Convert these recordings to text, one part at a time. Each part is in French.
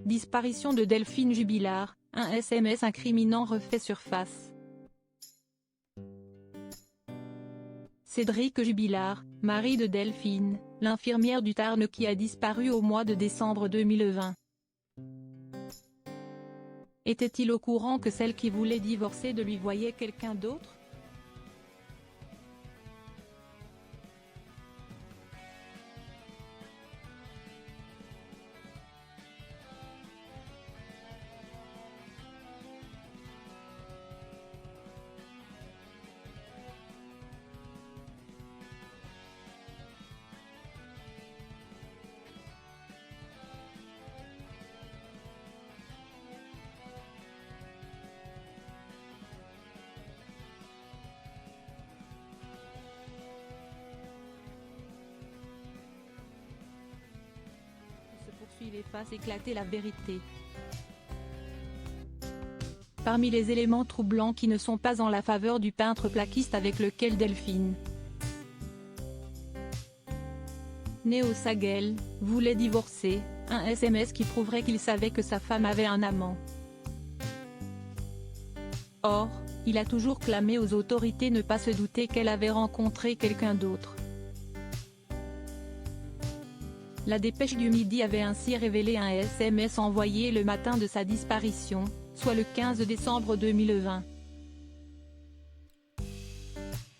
Disparition de Delphine Jubilard, un SMS incriminant refait surface. Cédric Jubilard, mari de Delphine, l'infirmière du Tarn qui a disparu au mois de décembre 2020. Était-il au courant que celle qui voulait divorcer de lui voyait quelqu'un d'autre? Poursuivez fasse éclater la vérité. Parmi les éléments troublants qui ne sont pas en la faveur du peintre plaquiste avec lequel Delphine, né au Saguel, voulait divorcer, un SMS qui prouverait qu'il savait que sa femme avait un amant. Or, il a toujours clamé aux autorités ne pas se douter qu'elle avait rencontré quelqu'un d'autre. La dépêche du Midi avait ainsi révélé un SMS envoyé le matin de sa disparition, soit le 15 décembre 2020.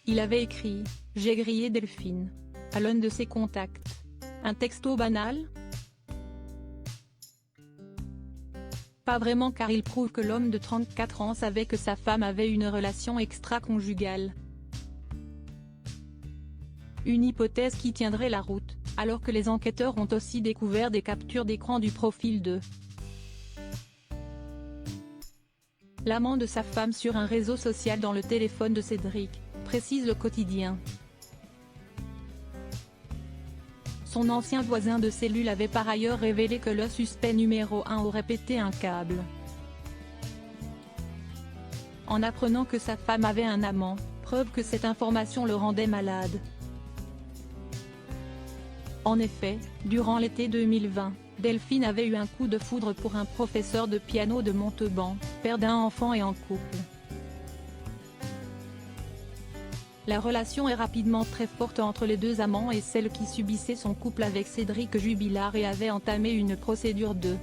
Il avait écrit « J'ai grillé Delphine » à l'un de ses contacts. Un texto banal? Pas vraiment, car il prouve que l'homme de 34 ans savait que sa femme avait une relation extra-conjugale. Une hypothèse qui tiendrait la route, alors que les enquêteurs ont aussi découvert des captures d'écran du profil de l'amant de sa femme sur un réseau social dans le téléphone de Cédric, précise le quotidien. Son ancien voisin de cellule avait par ailleurs révélé que le suspect numéro 1 aurait pété un câble. En apprenant que sa femme avait un amant, preuve que cette information le rendait malade. En effet, durant l'été 2020, Delphine avait eu un coup de foudre pour un professeur de piano de Montauban, père d'un enfant et en couple. La relation est rapidement très forte entre les deux amants et celle qui subissait son couple avec Cédric Jubilard et avait entamé une procédure de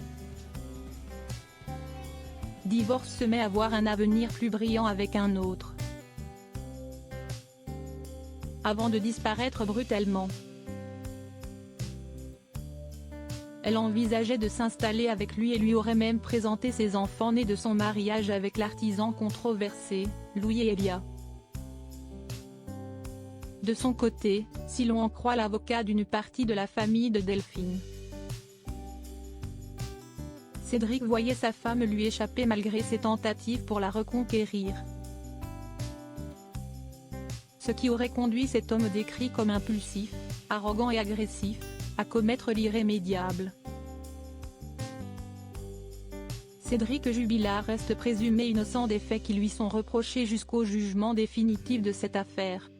divorce se met à voir un avenir plus brillant avec un autre. Avant de disparaître brutalement, elle envisageait de s'installer avec lui et lui aurait même présenté ses enfants nés de son mariage avec l'artisan controversé, Louis Elia. De son côté, si l'on en croit l'avocat d'une partie de la famille de Delphine, Cédric voyait sa femme lui échapper malgré ses tentatives pour la reconquérir. Ce qui aurait conduit cet homme décrit comme impulsif, arrogant et agressif, à commettre l'irrémédiable. Cédric Jubilard reste présumé innocent des faits qui lui sont reprochés jusqu'au jugement définitif de cette affaire.